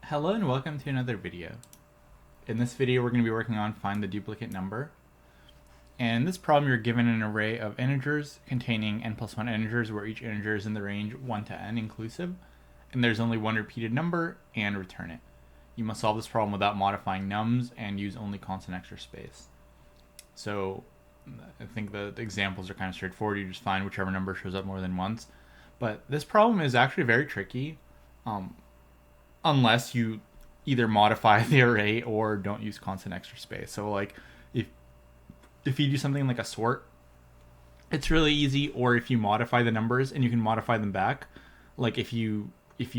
Hello and welcome to another video. In this video we're going to be working on find the duplicate number. And in this problem you're given an array of integers containing n plus 1 integers where each integer is in the range 1 to n inclusive, and there's only one repeated number, and return it. You must solve this problem without modifying nums and use only constant extra space. So I think the examples are kind of straightforward. You just find whichever number shows up more than once. But this problem is actually very tricky. Unless you either modify the array or don't use constant extra space. So like if you do something like a sort, it's really easy. Or if you modify the numbers and you can modify them back, like if you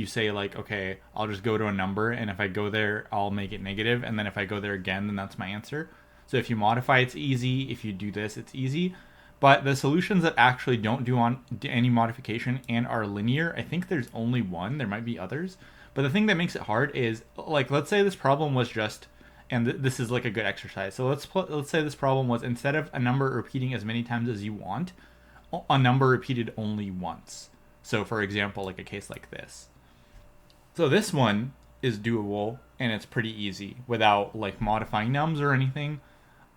say like, okay, I'll just go to a number, and if I go there I'll make it negative, and then if I go there again then that's my answer. So if you modify, it's easy. If you do this, it's easy. But the solutions that actually don't do any modification and are linear, I think there's only one. There might be others. But the thing that makes it hard is, like, let's say this problem was just, and this is like a good exercise. So let's say this problem was, instead of a number repeating as many times as you want, a number repeated only once. So for example, like a case like this. So this one is doable, and it's pretty easy without like modifying nums or anything.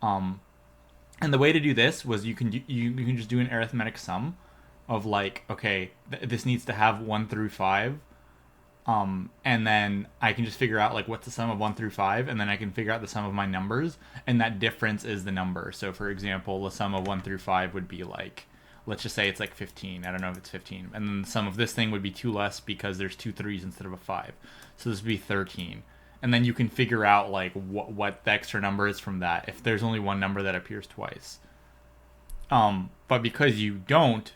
And the way to do this was you can just do an arithmetic sum of like, okay, this needs to have 1 through 5. And then I can just figure out like what's the sum of 1 through 5, and then I can figure out the sum of my numbers, and that difference is the number. So for example, the sum of 1 through 5 would be like, let's just say it's like 15. I don't know if it's 15. And then the sum of this thing would be 2 less because there's 2 3s instead of a 5. So this would be 13. And then you can figure out like what the extra number is from that if there's only one number that appears twice. But because you don't,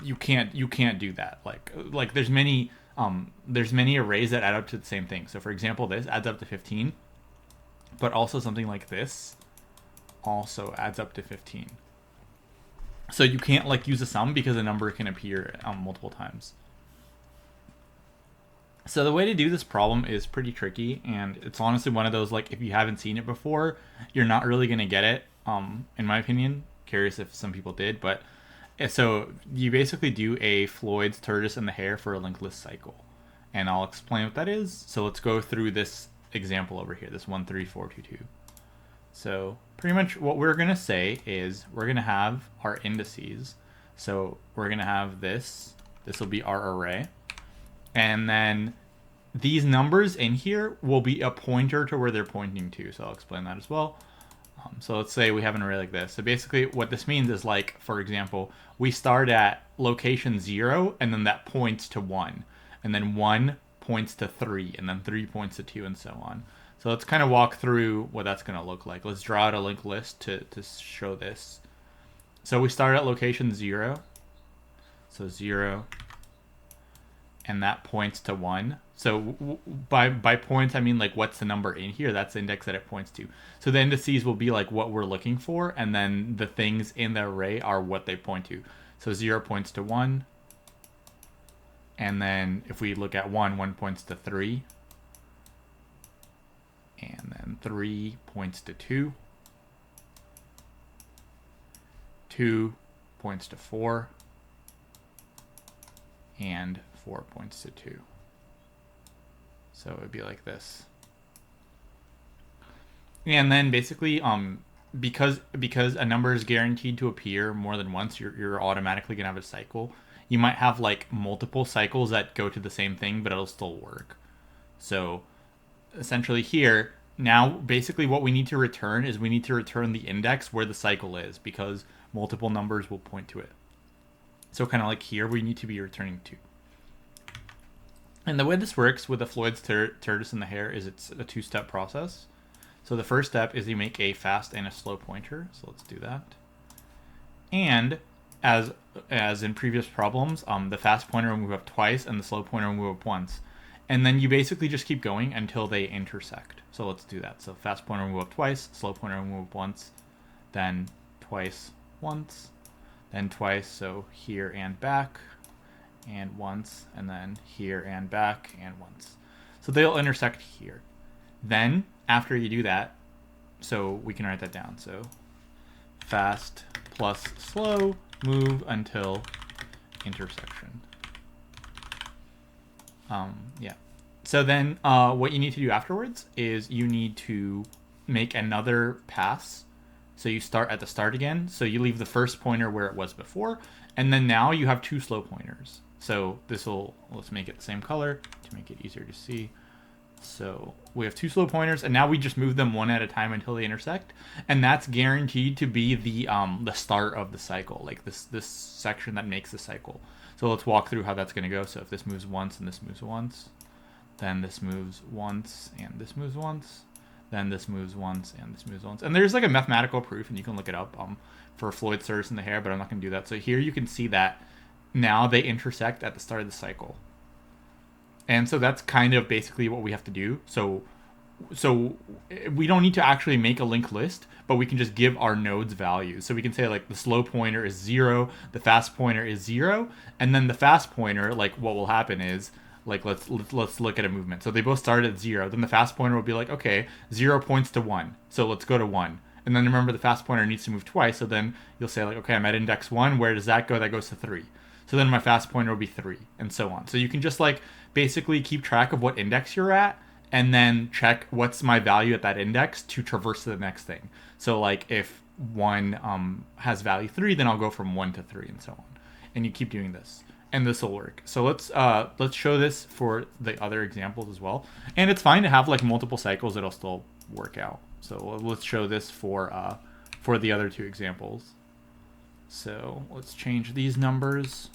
you can't do that. Like there's many arrays that add up to the same thing. So for example, this adds up to 15, but also something like this also adds up to 15. So you can't like use a sum because a number can appear multiple times. So the way to do this problem is pretty tricky, and it's honestly one of those, like, if you haven't seen it before, you're not really going to get it, in my opinion. Curious if some people did, but so you basically do a Floyd's tortoise and the hare for a linked list cycle, and I'll explain what that is. So let's go through this example over here, this 1 3 4 2 2. So pretty much what we're going to say is we're going to have our indices. So we're going to have this will be our array. And then these numbers in here will be a pointer to where they're pointing to. So I'll explain that as well. So let's say we have an array like this. So basically what this means is, like, for example, we start at location 0, and then that points to 1. And then 1 points to 3, and then 3 points to 2, and so on. So let's kind of walk through what that's going to look like. Let's draw out a linked list to show this. So we start at location 0. So 0. And that points to 1. So by points, I mean like what's the number in here? That's the index that it points to. So the indices will be like what we're looking for, and then the things in the array are what they point to. So 0 points to 1. And then if we look at 1 points to 3. And then 3 points to 2. 2 points to 4. And 4 points to 2. So it would be like this. And then basically, because a number is guaranteed to appear more than once, you're automatically gonna have a cycle. You might have like multiple cycles that go to the same thing, but it'll still work. So essentially here, now basically what we need to return is we need to return the index where the cycle is, because multiple numbers will point to it. So kind of like here, we need to be returning 2. And the way this works with the Floyd's tortoise and the hare is it's a 2-step process. So the first step is you make a fast and a slow pointer. So let's do that. And as in previous problems, the fast pointer will move up twice and the slow pointer will move up once. And then you basically just keep going until they intersect. So let's do that. So fast pointer will move up twice, slow pointer will move up once, then twice, once, then twice, so here and back, and once, and then here and back, and once. So they'll intersect here. Then, after you do that, so we can write that down. So fast plus slow, move until intersection. Yeah. So then what you need to do afterwards is you need to make another pass. So you start at the start again. So you leave the first pointer where it was before. And then now you have two slow pointers. So this will, let's make it the same color to make it easier to see. So we have two slow pointers, and now we just move them one at a time until they intersect, and that's guaranteed to be the start of the cycle, like this section that makes the cycle. So let's walk through how that's going to go. So if this moves once and this moves once, then this moves once and this moves once, then this moves once and this moves once, and there's like a mathematical proof, and you can look it up for Floyd surface in the hair, but I'm not going to do that. So here you can see that now they intersect at the start of the cycle. And so that's kind of basically what we have to do. So we don't need to actually make a linked list, but we can just give our nodes values. So we can say like the slow pointer is 0, the fast pointer is 0, and then the fast pointer, like what will happen is, like let's look at a movement. So they both start at 0. Then the fast pointer will be like, okay, 0 points to 1. So let's go to 1. And then remember the fast pointer needs to move twice. So then you'll say like, okay, I'm at index 1. Where does that go? That goes to 3. So then my fast pointer will be 3, and so on. So you can just like basically keep track of what index you're at, and then check what's my value at that index to traverse to the next thing. So like if 1 has value 3, then I'll go from 1 to 3, and so on. And you keep doing this, and this will work. So let's show this for the other examples as well. And it's fine to have like multiple cycles; it'll still work out. So let's show this for the other two examples. So let's change these numbers.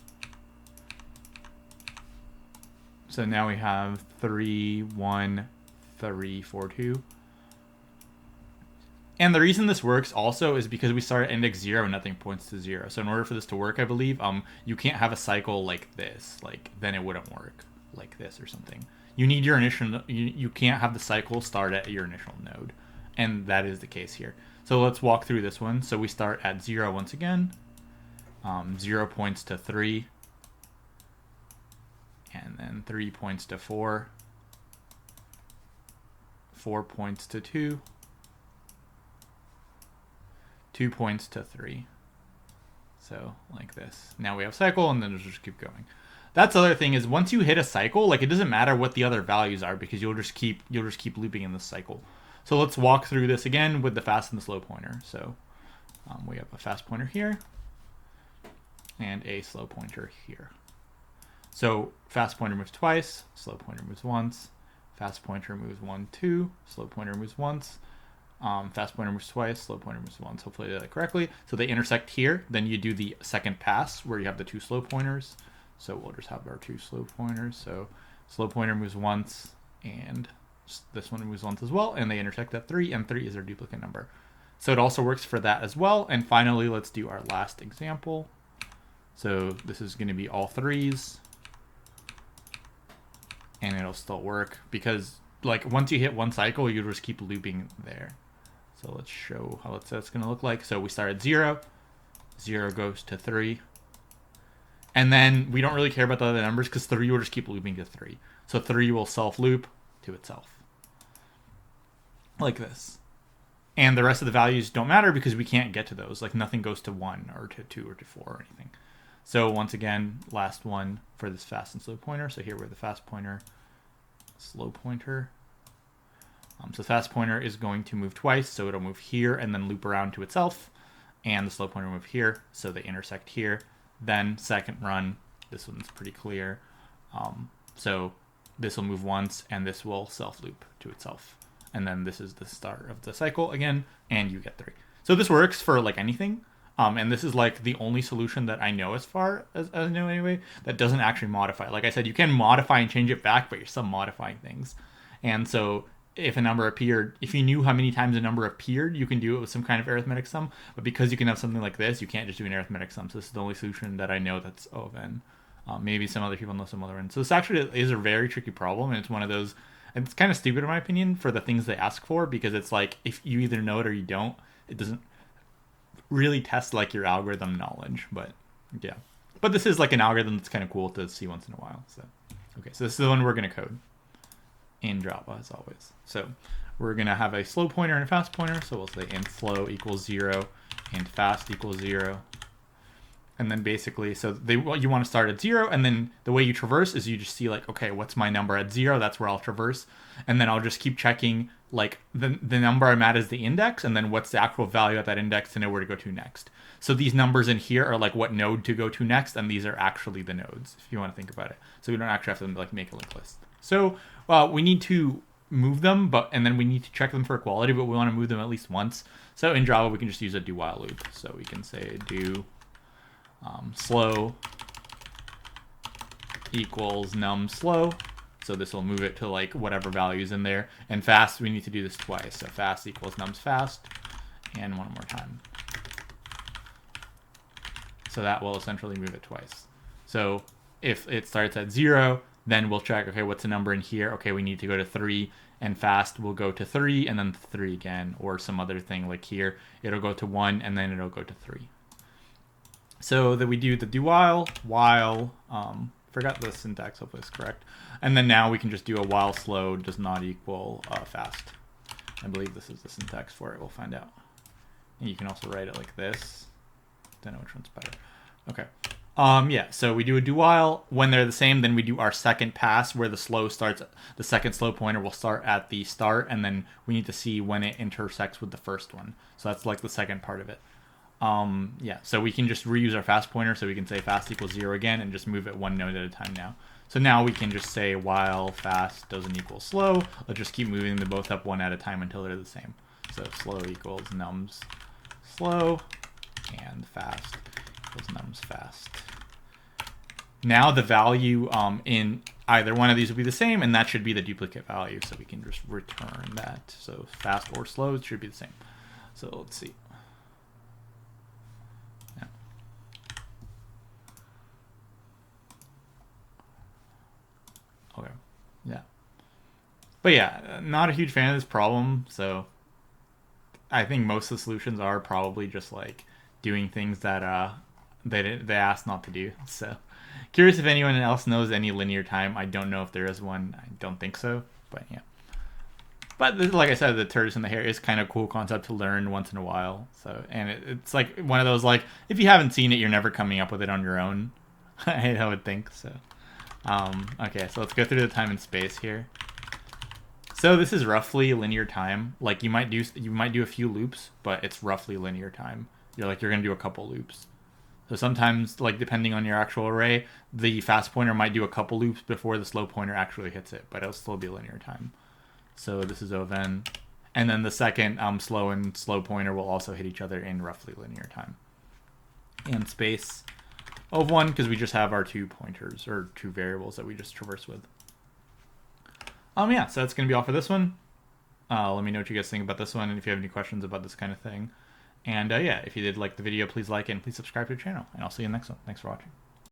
So now we have 3, 1, 3, 4, 2. And the reason this works also is because we start at index 0 and nothing points to 0. So in order for this to work, I believe, you can't have a cycle like this. Like, then it wouldn't work like this or something. You need your initial, you can't have the cycle start at your initial node. And that is the case here. So let's walk through this one. So we start at 0 once again. 0 points to 3. And then 3 points to 4. 4 points to 2. 2 points to 3. So like this. Now we have cycle, and then it'll just keep going. That's the other thing is once you hit a cycle, like it doesn't matter what the other values are because you'll just keep looping in this cycle. So let's walk through this again with the fast and the slow pointer. So we have a fast pointer here and a slow pointer here. So fast pointer moves twice, slow pointer moves once, fast pointer moves 1, 2, slow pointer moves once, fast pointer moves twice, slow pointer moves once. Hopefully I did that correctly. So they intersect here. Then you do the second pass where you have the two slow pointers. So we'll just have our two slow pointers. So slow pointer moves once, and this one moves once as well, and they intersect at 3, and 3 is their duplicate number. So it also works for that as well. And finally, let's do our last example. So this is going to be all 3s. And it'll still work because like once you hit one cycle, you just keep looping there. So let's show how that's going to look like. So we start at 0, 0 goes to 3. And then we don't really care about the other numbers because 3 will just keep looping to 3. So 3 will self-loop to itself. Like this. And the rest of the values don't matter because we can't get to those. Like nothing goes to 1 or to 2 or to 4 or anything. So once again, last one for this fast and slow pointer. So here we're the fast pointer, slow pointer. So fast pointer is going to move twice. So it'll move here and then loop around to itself. And the slow pointer will move here. So they intersect here. Then second run, this one's pretty clear. So this will move once and this will self loop to itself. And then this is the start of the cycle again, and you get 3. So this works for like anything. And this is like the only solution that I know as far as I know anyway, that doesn't actually modify. Like I said, you can modify and change it back, but you're still modifying things. And so if a number appeared, if you knew how many times a number appeared, you can do it with some kind of arithmetic sum. But because you can have something like this, you can't just do an arithmetic sum. So this is the only solution that I know that's ON. Maybe some other people know some other end. So this actually is a very tricky problem. And it's one of those, and it's kind of stupid in my opinion for the things they ask for, because it's like, if you either know it or you don't, it doesn't really test like your algorithm knowledge. But yeah, but this is like an algorithm that's kind of cool to see once in a while. So okay, so this is the one we're going to code in Java as always. So we're going to have a slow pointer and a fast pointer. So we'll say int slow equals 0 and fast equals 0. And then basically, so you want to start at 0, and then the way you traverse is you just see like, okay, what's my number at 0? That's where I'll traverse, and then I'll just keep checking like the number I'm at is the index, and then what's the actual value at that index to know where to go to next. So these numbers in here are like what node to go to next, and these are actually the nodes if you want to think about it. So we don't actually have to like make a linked list. So we need to move them, and then we need to check them for equality, but we want to move them at least once. So in Java, we can just use a do while loop. So we can say do slow equals num slow. So this will move it to like whatever values in there. And fast, we need to do this twice. So fast equals nums fast, and one more time. So that will essentially move it twice. So if it starts at 0, then we'll check, okay, what's the number in here? Okay, we need to go to 3, and fast will go to 3, and then 3 again, or some other thing like here. It'll go to 1, and then it'll go to 3. So that we do the do while, forgot the syntax, hopefully it's correct. And then now we can just do a while slow does not equal fast. I believe this is the syntax for it, we'll find out. And you can also write it like this. Don't know which one's better. Okay. Yeah, so we do a do while. When they're the same, then we do our second pass where the slow starts. The second slow pointer will start at the start, and then we need to see when it intersects with the first one. So that's like the second part of it. Yeah, so we can just reuse our fast pointer, so we can say fast equals 0 again and just move it one node at a time now. So now we can just say while fast doesn't equal slow. Let's just keep moving them both up one at a time until they're the same. So slow equals nums slow, and fast equals nums fast. Now the value in either one of these will be the same, and that should be the duplicate value, so we can just return that. So fast or slow, it should be the same. So let's see. Yeah. Okay. Yeah. But yeah, not a huge fan of this problem, so I think most of the solutions are probably just like doing things that they asked not to do. So curious if anyone else knows any linear time. I don't know if there is one. I don't think so, but yeah. But like I said, the tortoise and the hare is kind of a cool concept to learn once in a while. So, and it's like one of those, like, if you haven't seen it, you're never coming up with it on your own. I would think so. Okay, so let's go through the time and space here. So this is roughly linear time. Like you might do a few loops, but it's roughly linear time. You're gonna do a couple loops. So sometimes, like depending on your actual array, the fast pointer might do a couple loops before the slow pointer actually hits it, but it'll still be linear time. So this is O(n), and then the second slow and slow pointer will also hit each other in roughly linear time. And space O(1), because we just have our two pointers or two variables that we just traverse with. Yeah, so that's gonna be all for this one. Let me know what you guys think about this one, and if you have any questions about this kind of thing. And yeah, if you did like the video, please like it and please subscribe to the channel. And I'll see you in the next one. Thanks for watching.